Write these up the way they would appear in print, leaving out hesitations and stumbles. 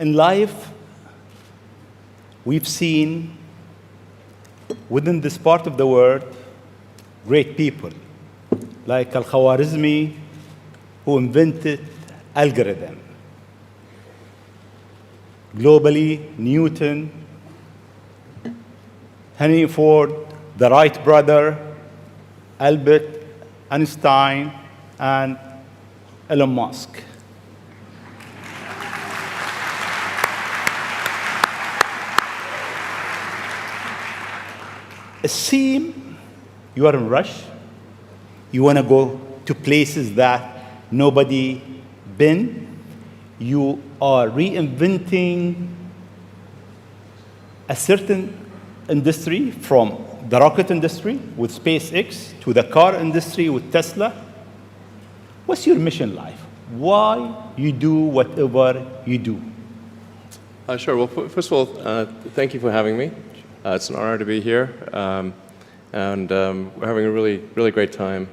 In life, we've seen within this part of the world great people like Al-Khwarizmi, who invented algorithm. Globally, Newton, Henry Ford, the Wright brother, Albert Einstein, and Elon Musk. It seems you are in a rush. You want to go to places that nobody been. You are reinventing a certain industry, from the rocket industry with SpaceX to the car industry with Tesla. What's your mission in life? Why you do whatever you do? Sure. Well, first of all, thank you for having me. It's an honor to be here, and we're having a really great time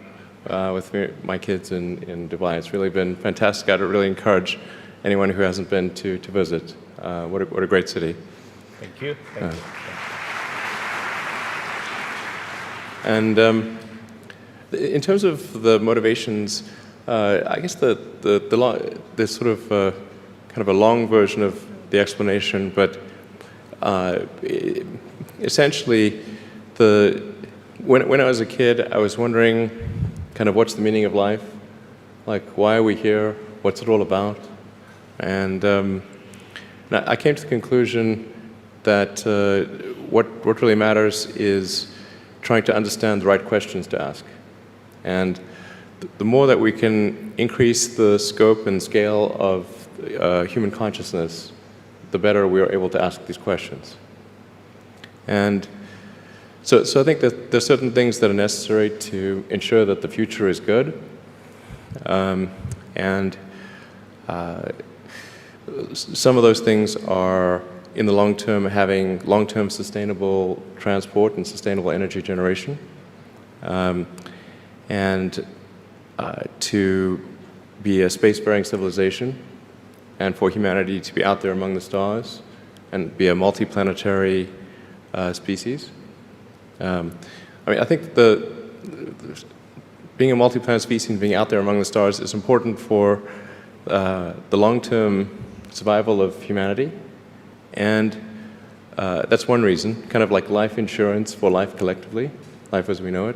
with my kids in Dubai. It's really been fantastic. I'd really encourage anyone who hasn't been to visit. What a great city. Thank you. Thank you. And in terms of the motivations, I guess the sort of kind of a long version of the explanation, but essentially, when I was a kid, I was wondering kind of what's the meaning of life, like why are we here, what's it all about, and I came to the conclusion that what really matters is trying to understand the right questions to ask. And the more that we can increase the scope and scale of human consciousness, the better we are able to ask these questions. And so I think that there's certain things that are necessary to ensure that the future is good. And some of those things are, in the long term, having long-term sustainable transport and sustainable energy generation, and to be a spacefaring civilization, and for humanity to be out there among the stars and be a multiplanetary species. I mean, I think being a multiplanetary species and being out there among the stars is important for the long-term survival of humanity. And that's one reason, kind of like life insurance for life collectively, life as we know it.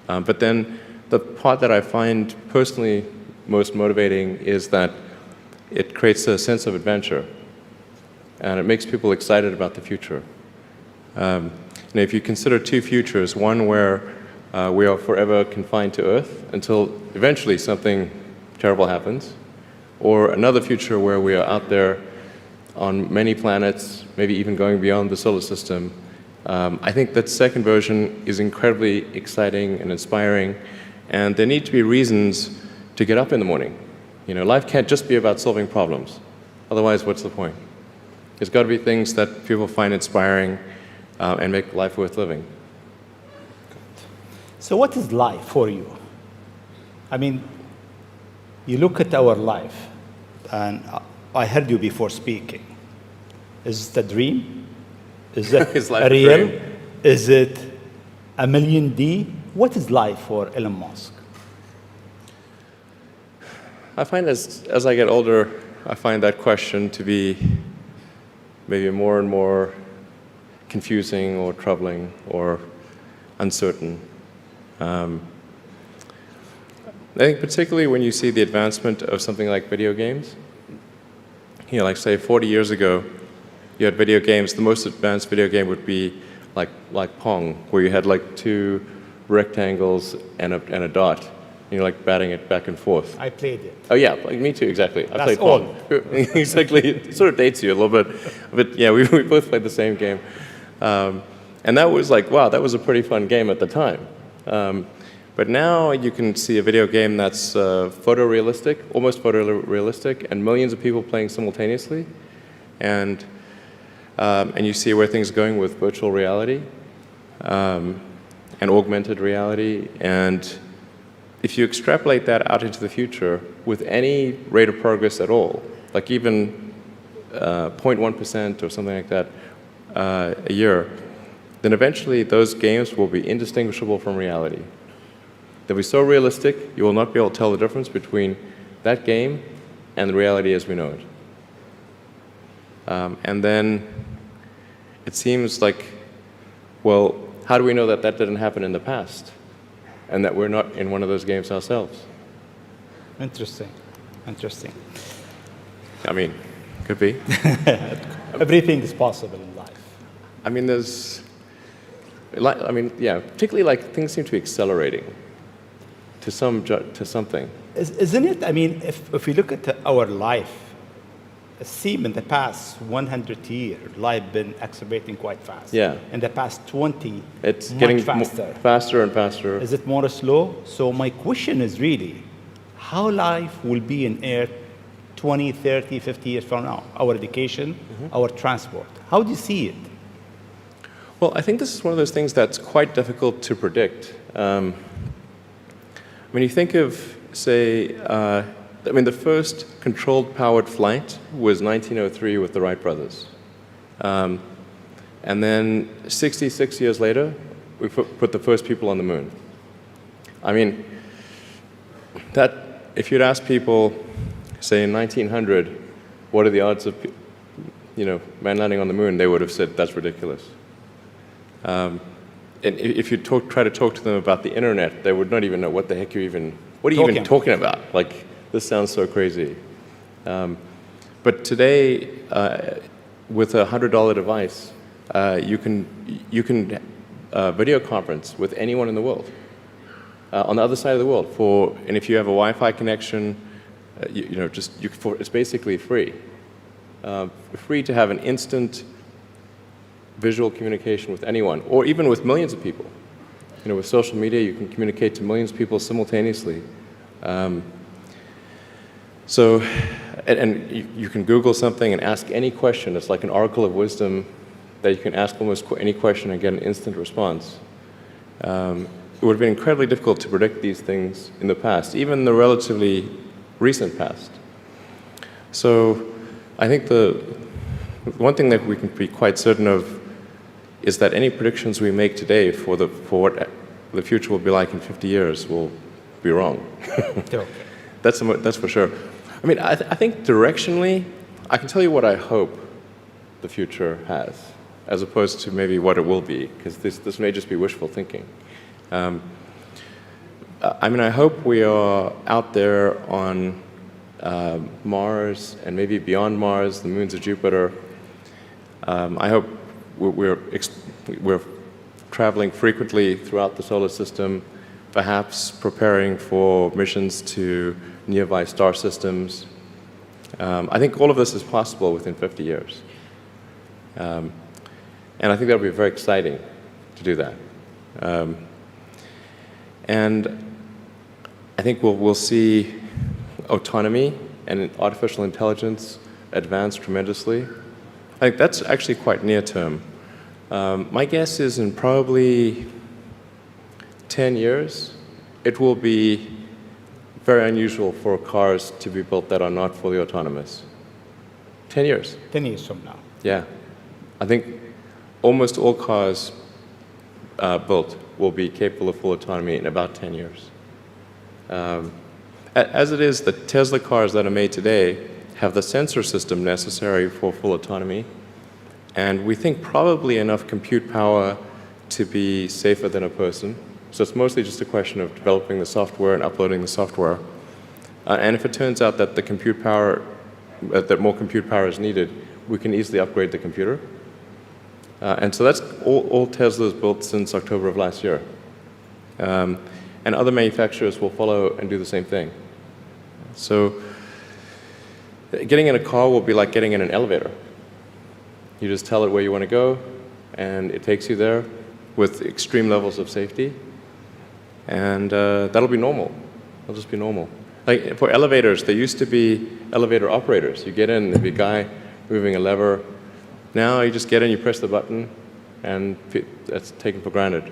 But then the part that I find personally most motivating is that it creates a sense of adventure, and it makes people excited about the future. And if you consider two futures, one where we are forever confined to Earth until eventually something terrible happens, or another future where we are out there on many planets, maybe even going beyond the solar system, I think that second version is incredibly exciting and inspiring, and there need to be reasons to get up in the morning. You know, life can't just be about solving problems. Otherwise, what's the point? There's got to be things that people find inspiring and make life worth living. So what is life for you? I mean, you look at our life, and I heard you before speaking. Is it a dream? Is it Is life a a real? dream? Is it a million D? What is life for Elon Musk? I find as I get older, I find that question to be maybe more and more confusing or troubling or uncertain. I think particularly when you see the advancement of something like video games, you know, like say 40 years ago, you had video games, the most advanced video game would be like Pong, where you had like two rectangles and a dot. You're like batting it back and forth. I played it. Oh yeah, like me too, exactly. I That's played Pong. Exactly, it sort of dates you a little bit. But yeah, we both played the same game. And that was like, wow, that was a pretty fun game at the time. But now you can see a video game that's photorealistic, almost photorealistic, and millions of people playing simultaneously. And you see where things are going with virtual reality and augmented reality. And if you extrapolate that out into the future with any rate of progress at all, like even 0.1% or something like that a year, then eventually those games will be indistinguishable from reality. They'll be so realistic, you will not be able to tell the difference between that game and the reality as we know it. And then it seems like, well, how do we know that that didn't happen in the past and that we're not in one of those games ourselves? Interesting. Interesting. I mean, could be. Everything is possible in life. I mean, yeah, particularly like things seem to be accelerating to something. Isn't it? I mean, if we look at our life, it seems in the past 100 years, life been accelerating quite fast. Yeah. In the past 20, It's much getting faster. Faster and faster. Is it more slow? So my question is really, how life will be in Earth 20, 30, 50 years from now? Our education, our transport. How do you see it? Well, I think this is one of those things that's quite difficult to predict. When you think of, say, the first controlled powered flight was 1903 with the Wright brothers. And then 66 years later, we put the first people on the moon. I mean, if you'd ask people, say in 1900, what are the odds of man landing on the moon, they would have said that's ridiculous. And if you try to talk to them about the internet, they would not even know what the heck what are you even talking about? Like, this sounds so crazy. But today, with a $100 device, you can video conference with anyone in the world, on the other side of the world. And if you have a Wi-Fi connection, it's basically free. Free to have an instant visual communication with anyone, or even with millions of people. With social media, you can communicate to millions of people simultaneously. You can Google something and ask any question. It's like an oracle of wisdom that you can ask almost any question and get an instant response. It would have been incredibly difficult to predict these things in the past, even the relatively recent past. So I think the one thing that we can be quite certain of is that any predictions we make today for what the future will be like in 50 years will be wrong. That's for sure. I mean, I think directionally, I can tell you what I hope the future has, as opposed to maybe what it will be, because this may just be wishful thinking. I hope we are out there on Mars and maybe beyond Mars, the moons of Jupiter. I hope we're traveling frequently throughout the solar system, perhaps preparing for missions to nearby star systems. I think all of this is possible within 50 years. And I think that would be very exciting to do that. And I think we'll see autonomy and artificial intelligence advance tremendously. I think that's actually quite near term. My guess is in probably 10 years, it will be very unusual for cars to be built that are not fully autonomous. 10 years. 10 years from now. Yeah. I think almost all cars built will be capable of full autonomy in about 10 years. As it is, the Tesla cars that are made today have the sensor system necessary for full autonomy, and we think probably enough compute power to be safer than a person. So it's mostly just a question of developing the software and uploading the software. And if it turns out that that more compute power is needed, we can easily upgrade the computer. And so that's all Tesla's built since October of last year. And other manufacturers will follow and do the same thing. So getting in a car will be like getting in an elevator. You just tell it where you want to go, and it takes you there with extreme levels of safety. And that'll be normal. It'll just be normal. Like for elevators, there used to be elevator operators. You get in, there'd be a guy moving a lever. Now you just get in, you press the button, and that's taken for granted.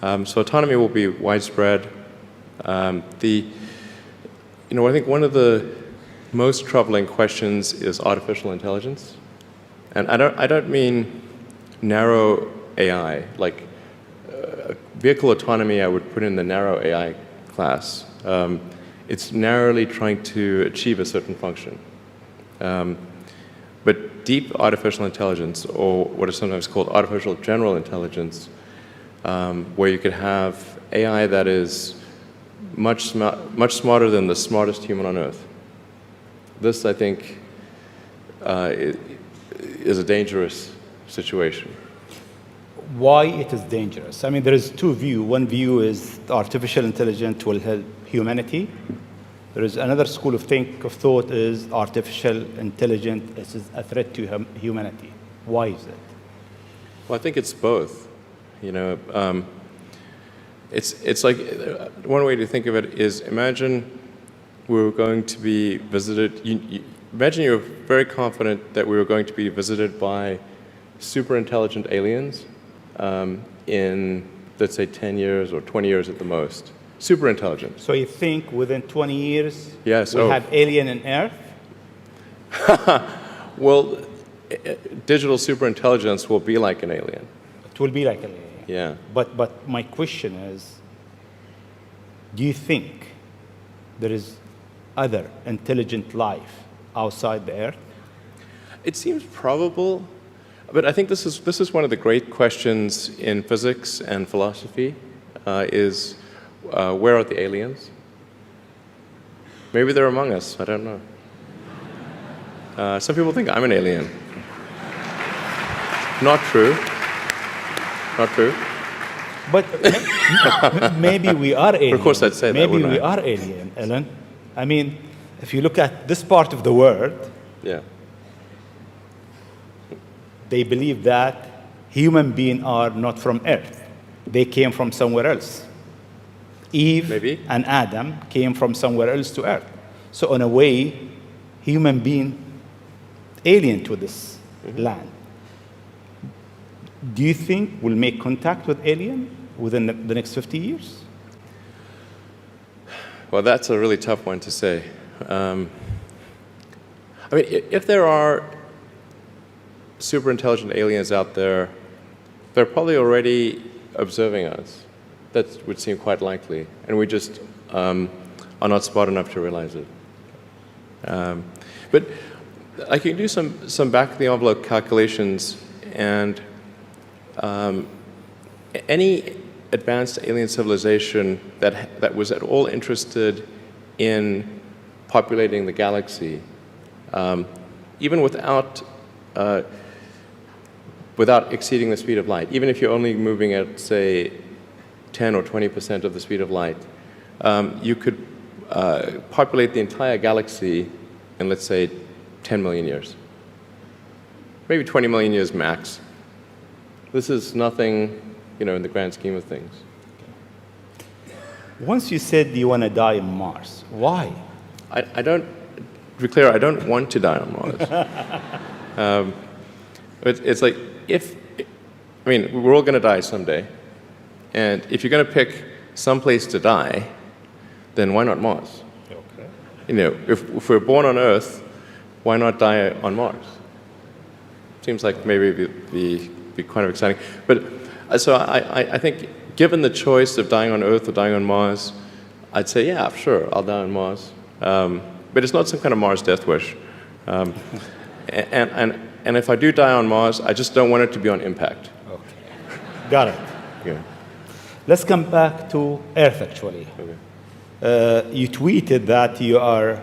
So autonomy will be widespread. I think one of the most troubling questions is artificial intelligence. And I don't mean narrow AI, like vehicle autonomy I would put in the narrow AI class. It's narrowly trying to achieve a certain function. But deep artificial intelligence, or what is sometimes called artificial general intelligence, where you could have AI that is much smarter than the smartest human on Earth. This, I think, is a dangerous situation. Why it is dangerous? I mean, there is two views. One view is artificial intelligence will help humanity. There is another school of thought is artificial intelligence is a threat to humanity. Why is it? Well, I think it's both. You know, it's like one way to think of it is imagine we were going to be visited. Imagine you were very confident that we were going to be visited by super intelligent aliens in, let's say, 10 years or 20 years at the most. Super intelligent. So you think within 20 years yes, we'll have alien in Earth? Well, digital superintelligence will be like an alien. It will be like an alien. Yeah. But my question is, do you think there is other intelligent life outside the Earth? It seems probable, but I think this is one of the great questions in physics and philosophy, is where are the aliens? Maybe they're among us, I don't know. Some people think I'm an alien. Not true. Not true. But maybe we are alien. Of course I'd say that, maybe wouldn't we I? are alien, Ellen. I mean, if you look at this part of the world, Yeah. they believe that human beings are not from Earth. They came from somewhere else. Eve Maybe. and Adam came from somewhere else to Earth. So in a way, human being alien to this land. Do you think we'll make contact with alien within the next 50 years? Well, that's a really tough one to say. I mean, if there are super intelligent aliens out there, they're probably already observing us. That would seem quite likely, and we just are not smart enough to realize it. But I can do some back-of-the-envelope calculations, and any advanced alien civilization that was at all interested in populating the galaxy, even without exceeding the speed of light, even if you're only moving at, say, 10 or 20% of the speed of light, you could populate the entire galaxy in, let's say, 10 million years. Maybe 20 million years max. This is nothing, you know, in the grand scheme of things. Once you said you want to die on Mars, why? I don't, to be clear, I don't want to die on Mars. But it's like, I mean, we're all going to die someday. And if you're going to pick some place to die, then why not Mars? Okay. You know, if we're born on Earth, why not die on Mars? Seems like maybe it'd be kind of exciting. But so I think, given the choice of dying on Earth or dying on Mars, I'd say, yeah, sure, I'll die on Mars. But it's not some kind of Mars death wish. And if I do die on Mars, I just don't want it to be on impact. Okay. Got it. Yeah. Let's come back to Earth, actually. Okay. You tweeted that you are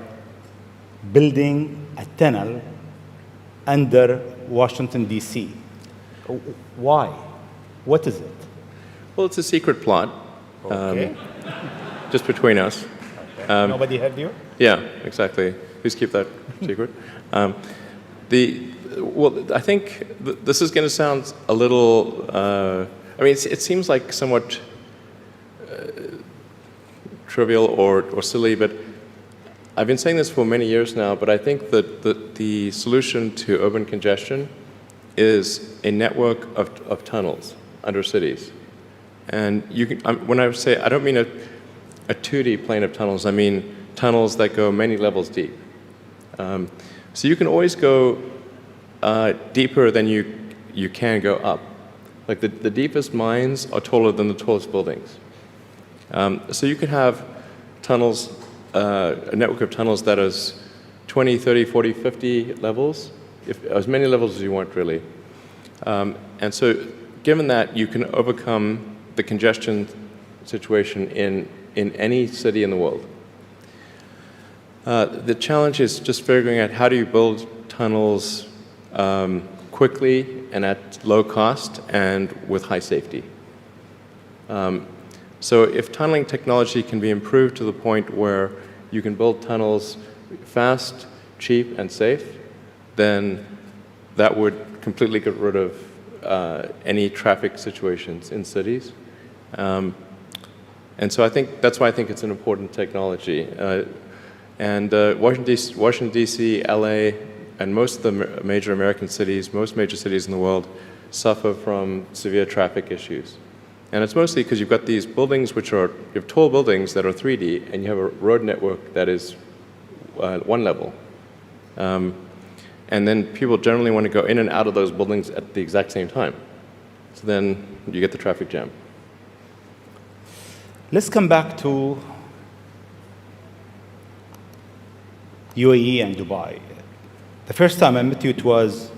building a tunnel under Washington, D.C. Why? What is it? Well, it's a secret plot. Okay. Just between us. Okay. Nobody heard you? Yeah, exactly. Please keep that secret. Well, I think this is going to sound a little. I mean, it seems like somewhat trivial or silly, but I've been saying this for many years now. But I think that the solution to urban congestion is a network of tunnels under cities. And you can, when I say, I don't mean a 2D plane of tunnels. I mean tunnels that go many levels deep. So you can always go deeper than you can go up. Like the deepest mines are taller than the tallest buildings. So you could have tunnels, a network of tunnels that is 20, 30, 40, 50 levels, as many levels as you want, really. And so given that, you can overcome the congestion situation in any city in the world. The challenge is just figuring out how do you build tunnels quickly and at low cost and with high safety. So if tunneling technology can be improved to the point where you can build tunnels fast, cheap, and safe, then that would completely get rid of any traffic situations in cities. And so I think that's why I think it's an important technology. Washington, D.C., L.A., and most of the major American cities, most major cities in the world, suffer from severe traffic issues. And it's mostly because you've got these buildings which are, you have tall buildings that are 3D, and you have a road network that is one level. And then people generally want to go in and out of those buildings at the exact same time. So then you get the traffic jam. Let's come back to UAE and Dubai. The first time I met you, it was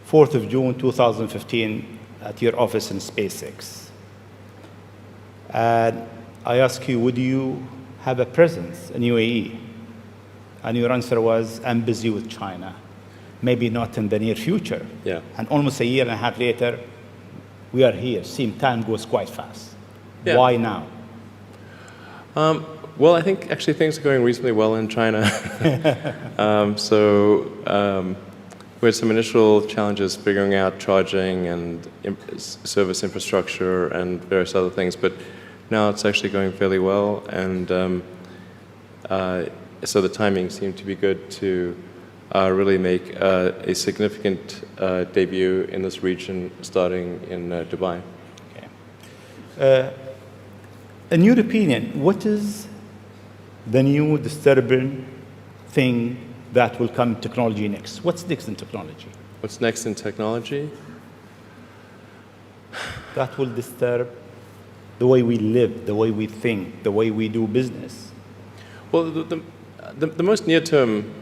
4th of June, 2015, at your office in SpaceX. And I asked you, would you have a presence in UAE? And your answer was, I'm busy with China. Maybe not in the near future. Yeah. And almost a year and a half later, we are here. Seems time goes quite fast. Yeah. Why now? Well, I think actually things are going reasonably well in China. We had some initial challenges figuring out charging and service infrastructure and various other things, but now it's actually going fairly well, and so the timing seemed to be good to really make a significant debut in this region, starting in Dubai. Okay. In your opinion, what is the new disturbing thing that will come in technology next? What's next in technology? What's next in technology? That will disturb the way we live, the way we think, the way we do business. Well, the most near-term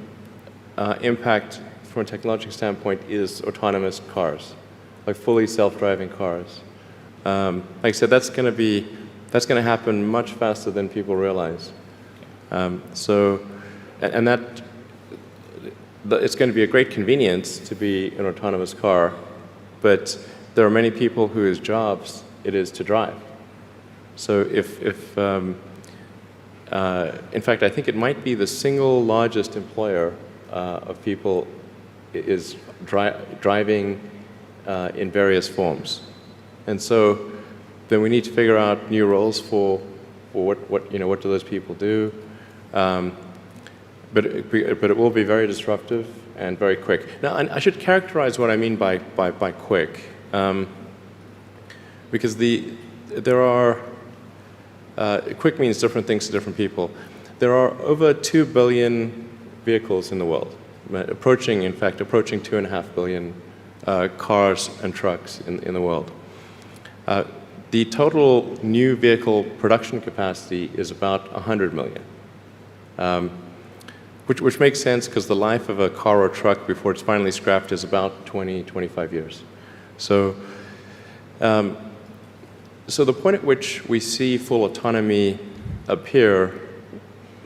impact from a technological standpoint is autonomous cars, like fully self-driving cars. Like I said, that's going to happen much faster than people realize. It's going to be a great convenience to be an autonomous car, but there are many people whose jobs it is to drive. So in fact, I think it might be the single largest employer of people is driving in various forms. And so then we need to figure out new roles for what do those people do. But it will be very disruptive and very quick. Now, I should characterize what I mean by quick, because there are quick means different things to different people. There are over 2 billion vehicles in the world, approaching 2.5 billion cars and trucks in the world. The total new vehicle production capacity is about 100 million. Which makes sense because the life of a car or truck before it's finally scrapped is about 20, 25 years. So the point at which we see full autonomy appear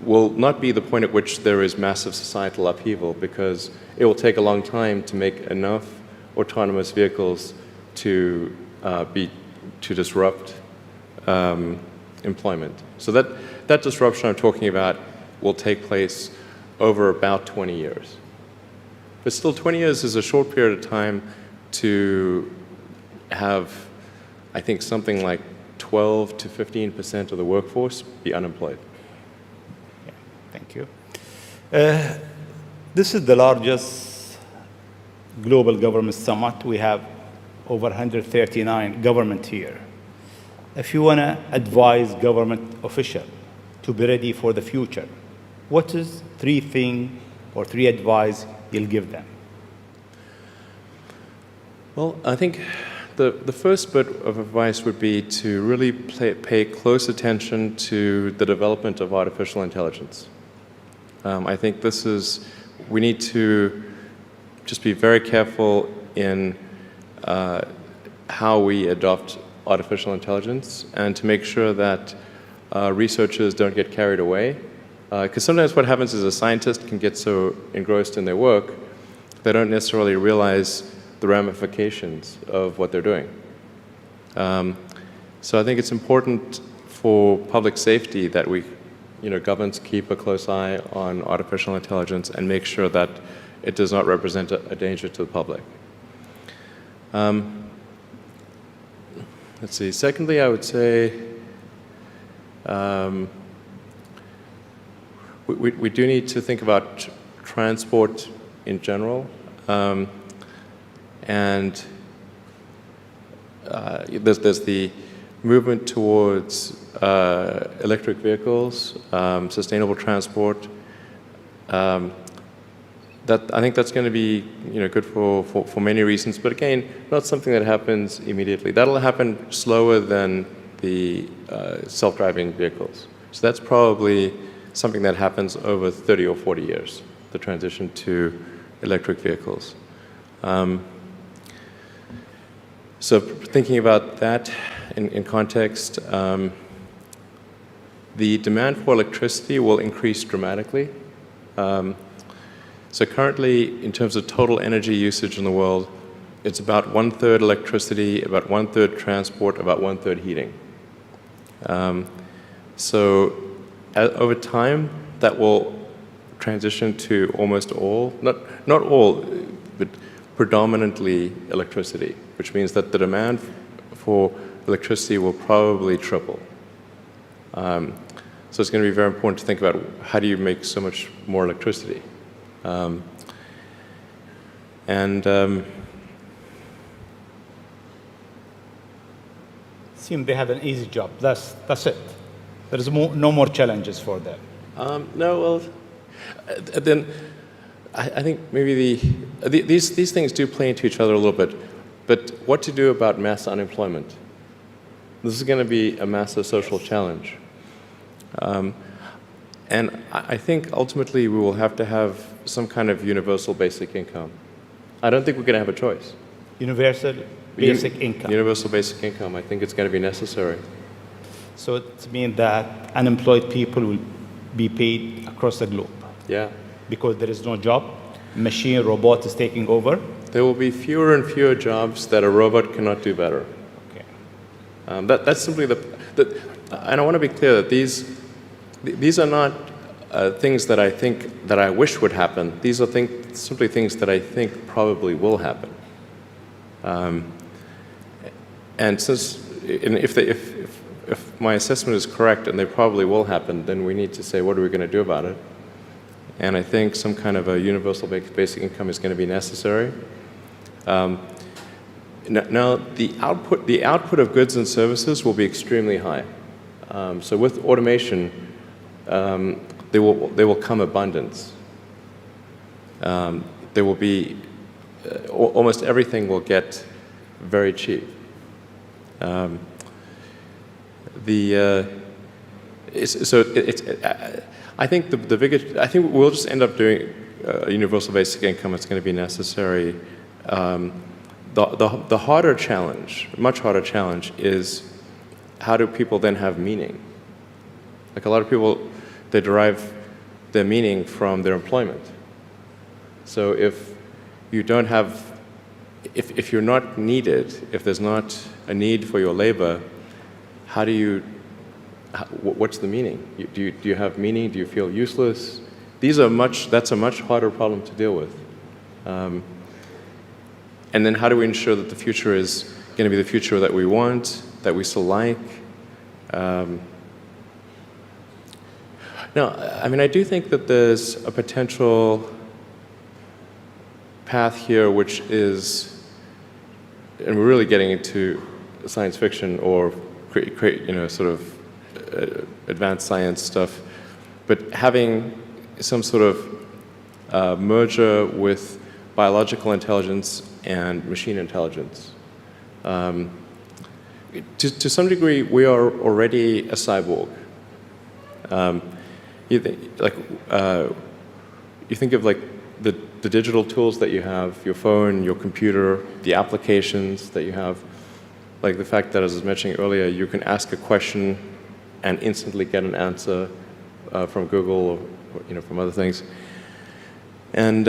will not be the point at which there is massive societal upheaval, because it will take a long time to make enough autonomous vehicles to disrupt employment. So that disruption I'm talking about will take place over about 20 years. But still, 20 years is a short period of time to have, I think, something like 12 to 15% of the workforce be unemployed. Yeah, thank you. This is the largest global government summit. We have over 139 government here. If you want to advise government officials to be ready for the future, what is 3 things or 3 advice you'll give them? Well, I think the first bit of advice would be to really pay close attention to the development of artificial intelligence. I think we need to just be very careful in how we adopt artificial intelligence and to make sure that researchers don't get carried away. Because sometimes what happens is a scientist can get so engrossed in their work, they don't necessarily realize the ramifications of what they're doing. So I think it's important for public safety that governments keep a close eye on artificial intelligence and make sure that it does not represent a danger to the public. Let's see. Secondly, I would say we do need to think about transport in general. And there's the movement towards electric vehicles, sustainable transport. I think that's going to be good for many reasons, but again, not something that happens immediately. That'll happen slower than the self-driving vehicles. So that's probably something that happens over 30 or 40 years, the transition to electric vehicles. So thinking about that in context, the demand for electricity will increase dramatically. So currently, in terms of total energy usage in the world, it's about 1/3 electricity, about 1/3 transport, about 1/3 heating. So over time, that will transition to almost all, not all, but predominantly electricity, which means that the demand for electricity will probably triple. So it's going to be very important to think about how do you make so much more electricity. Seem they have an easy job. That's it. There is no more challenges for them. No, well, then I think maybe these things do play into each other a little bit. But what to do about mass unemployment? This is going to be a massive social challenge. And I think ultimately we will have to have some kind of universal basic income. I don't think we're going to have a choice. Universal basic income. Universal basic income. I think it's going to be necessary. So it means that unemployed people will be paid across the globe. Yeah. Because there is no job, robot is taking over. There will be fewer and fewer jobs that a robot cannot do better. Okay. That's simply and I want to be clear that these are not things that I think that I wish would happen. These are simply things that I think probably will happen. And if my assessment is correct and they probably will happen, then we need to say, what are we going to do about it? And I think some kind of a universal basic income is going to be necessary. Now, the output of goods and services will be extremely high. So with automation, there will come abundance. There will be almost everything will get very cheap. I think I think we'll just end up doing a universal basic income. It's going to be necessary. The harder challenge, much harder challenge, is how do people then have meaning? Like a lot of people, they derive their meaning from their employment. So if you don't have, if you're not needed, if there's not a need for your labor, how do you? What's the meaning? Do you have meaning? Do you feel useless? That's a much harder problem to deal with. And then how do we ensure that the future is going to be the future that we want, that we still like? No, I mean, I do think that there's a potential path here which is, and we're really getting into science fiction or sort of advanced science stuff, but having some sort of merger with biological intelligence and machine intelligence. To some degree, we are already a cyborg. You think of like the digital tools that you have, your phone, your computer, the applications that you have, like the fact that, as I was mentioning earlier, you can ask a question and instantly get an answer from Google or from other things. And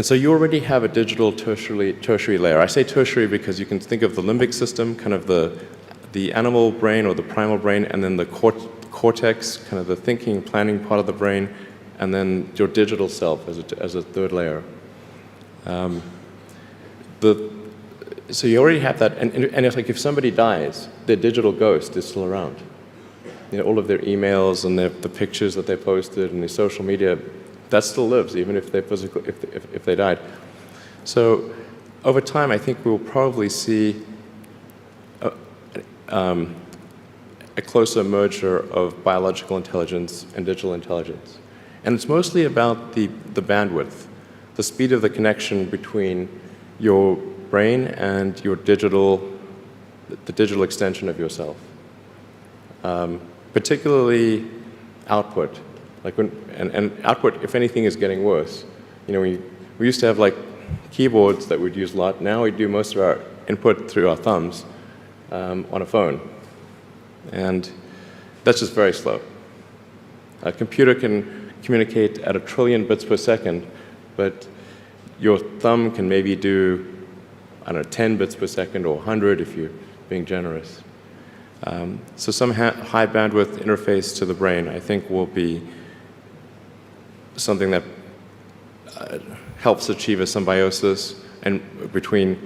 so you already have a digital tertiary layer. I say tertiary because you can think of the limbic system, kind of the animal brain or the primal brain, and then the cortex, kind of the thinking, planning part of the brain, and then your digital self as a third layer. So you already have that, and it's like if somebody dies, their digital ghost is still around. All of their emails and the pictures that they posted and the social media, that still lives, even if they died. So over time, I think we'll probably see a closer merger of biological intelligence and digital intelligence. And it's mostly about the bandwidth, the speed of the connection between your brain and the digital extension of yourself. Particularly output. And output, if anything, is getting worse. We used to have like keyboards that we'd use a lot. Now we do most of our input through our thumbs on a phone. And that's just very slow. A computer can communicate at 1 trillion bits per second, but your thumb can maybe do, 10 bits per second or 100 if you're being generous. So some high bandwidth interface to the brain, I think, will be something that helps achieve a symbiosis between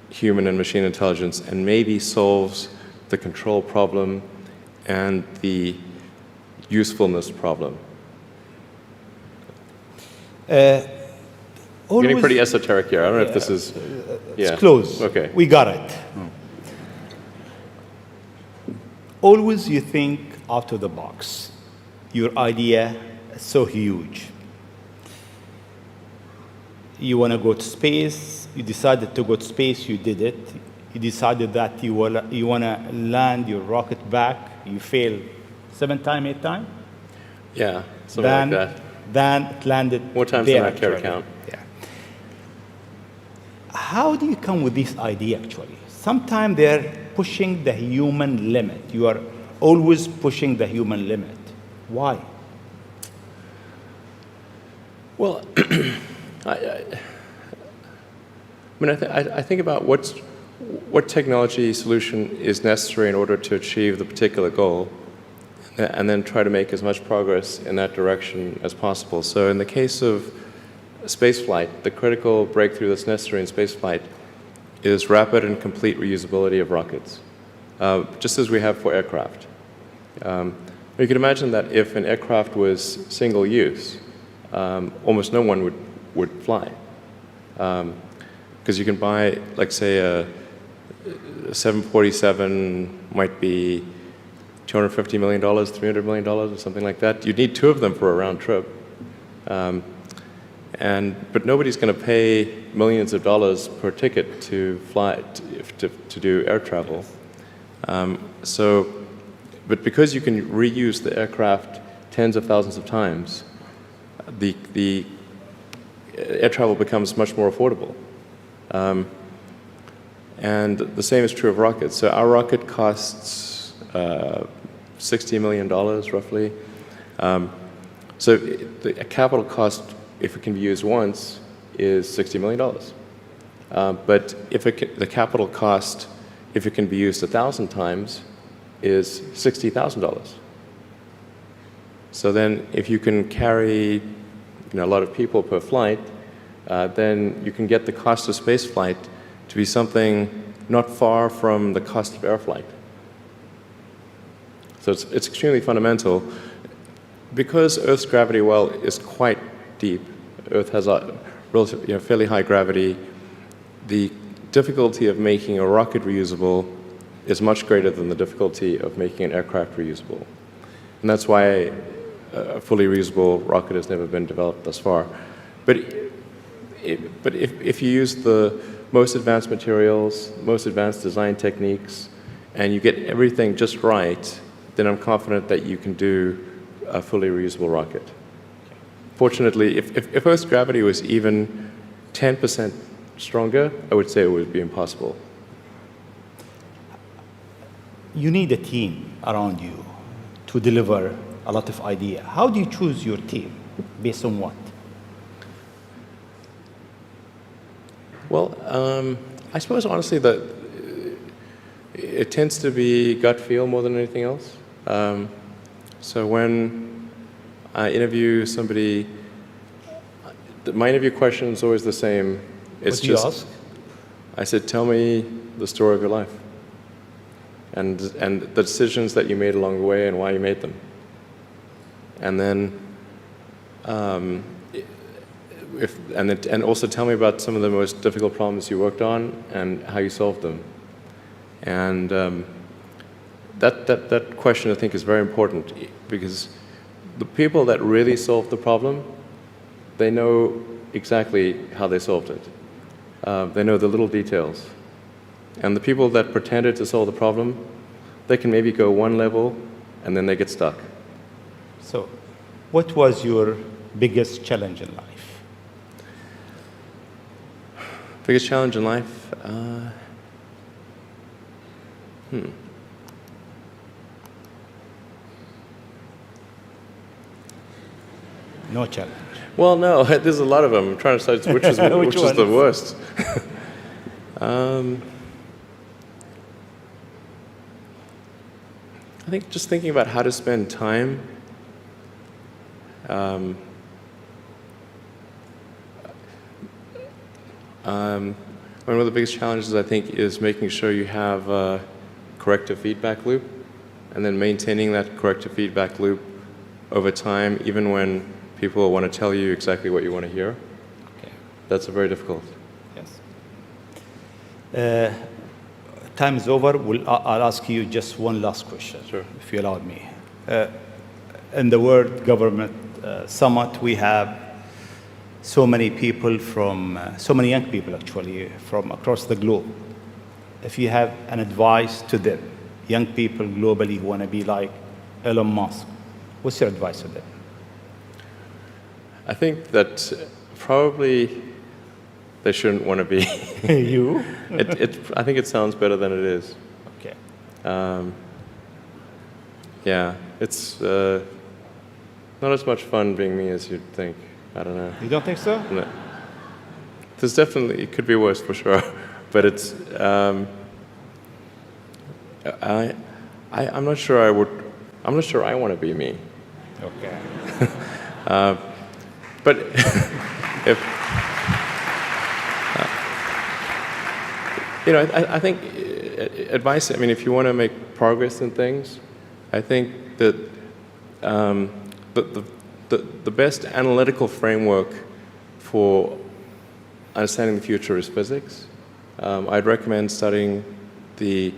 human and machine intelligence, and maybe solves the control problem and the usefulness problem. Getting pretty esoteric here. I don't know if this is... It's close. Okay. We got it. Always you think out of the box. Your idea is so huge. You want to go to space. You decided to go to space. You did it. You decided that you want to land your rocket back. You failed 7 times, 8 times. Yeah, something like that. Then it landed. More times than I care to count. Yeah. How do you come with this idea, actually? Sometimes they're pushing the human limit. You are always pushing the human limit. Why? Well, I think about what technology solution is necessary in order to achieve the particular goal, and then try to make as much progress in that direction as possible. So in the case of spaceflight, the critical breakthrough that's necessary in spaceflight is rapid and complete reusability of rockets, just as we have for aircraft. You can imagine that if an aircraft was single use, almost no one would fly. Because you can buy, like, say, a 747 might be $250 million, $300 million, or something like that. You'd need 2 of them for a round trip. But nobody's going to pay millions of dollars per ticket to fly, to do air travel. But because you can reuse the aircraft tens of thousands of times, the air travel becomes much more affordable. And the same is true of rockets. So our rocket costs $60 million, roughly. So the capital cost, if it can be used once, is $60 million. But if the capital cost, if it can be used 1,000 times, is $60,000. So then if you can carry a lot of people per flight, then you can get the cost of space flight to be something not far from the cost of air flight. So it's extremely fundamental. Because Earth's gravity well is quite deep, Earth has a relatively, fairly high gravity, the difficulty of making a rocket reusable is much greater than the difficulty of making an aircraft reusable. And that's why a fully reusable rocket has never been developed thus far. But if you use the most advanced materials, most advanced design techniques, and you get everything just right, then I'm confident that you can do a fully reusable rocket. Fortunately, if Earth's gravity was even 10% stronger, I would say it would be impossible. You need a team around you to deliver a lot of ideas. How do you choose your team? Based on what? Well, I suppose honestly that it tends to be gut feel more than anything else. So when I interview somebody, my interview question is always the same. It's What do you ask? I said, tell me the story of your life. And the decisions that you made along the way and why you made them. And then, and also tell me about some of the most difficult problems you worked on and how you solved them. And that question, I think, is very important because the people that really solved the problem, they know exactly how they solved it. They know the little details. And the people that pretended to solve the problem, they can maybe go one level and then they get stuck. So, what was your biggest challenge in life? Biggest challenge in life? No challenge. Well, no, there's a lot of them. I'm trying to decide which is which is the worst. I think just thinking about how to spend time. One of the biggest challenges, I think, is making sure you have a corrective feedback loop, and then maintaining that corrective feedback loop over time, even when people want to tell you exactly what you want to hear. Okay. That's very difficult. Yes. Time is over. I'll ask you just one last question, Sure. if you allow me. In the World Government Summit, we have so many people so many young people actually, from across the globe. If you have an advice to them, young people globally who want to be like Elon Musk, what's your advice to them? I think that probably they shouldn't want to be. You? I think it sounds better than it is. Okay. Yeah, it's not as much fun being me as you'd think. I don't know. You don't think so? No. There's definitely, it could be worse for sure, but it's, I'm not sure I'm not sure I want to be me. Okay. But if, you know, I think advice, I mean, if you want to make progress in things, I think that the best analytical framework for understanding the future is physics. I'd recommend studying the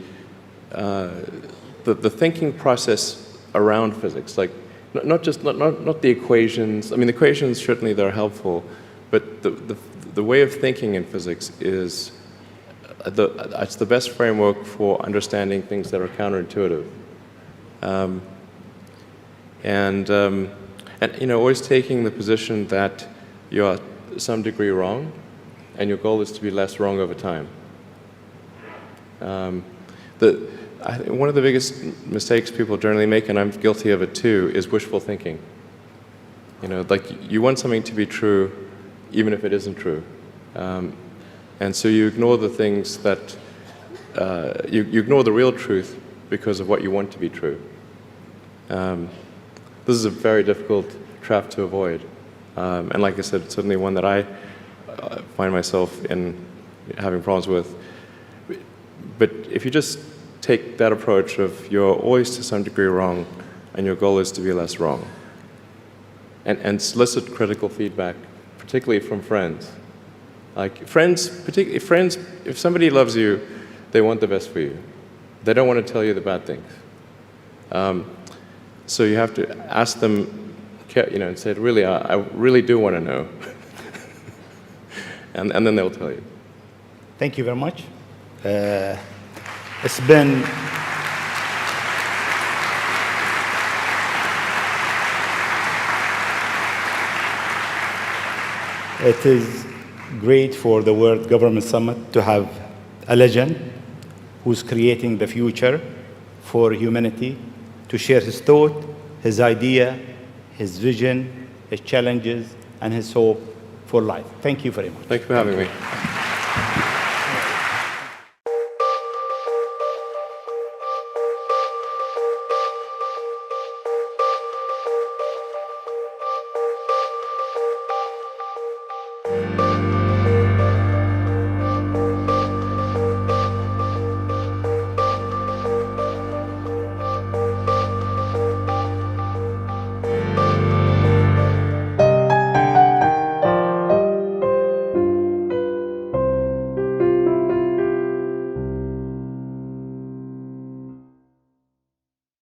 thinking process around physics, like not the equations. I mean, the equations certainly they're helpful, but the way of thinking in physics is it's the best framework for understanding things that are counterintuitive. And you know, always taking the position that you're to some degree wrong, and your goal is to be less wrong over time. One of the biggest mistakes people generally make, and I'm guilty of it too, is wishful thinking. You know, like you want something to be true, even if it isn't true. And so you ignore the things that, you ignore the real truth because of what you want to be true. This is a very difficult trap to avoid. And like I said, it's certainly one that I find myself in having problems with. But if you just take that approach of you're always to some degree wrong, and your goal is to be less wrong, and solicit critical feedback, particularly from friends. Like friends, particularly friends, if somebody loves you, they want the best for you. They don't want to tell you the bad things. So you have to ask them and said, really, I really do want to know. and then they'll tell you. Thank you very much. It's been it is great for the World Government Summit to have a legend who's creating the future for humanity to share his thought, his idea, his vision, his challenges, and his hope for life. Thank you very much. Thank you for having me.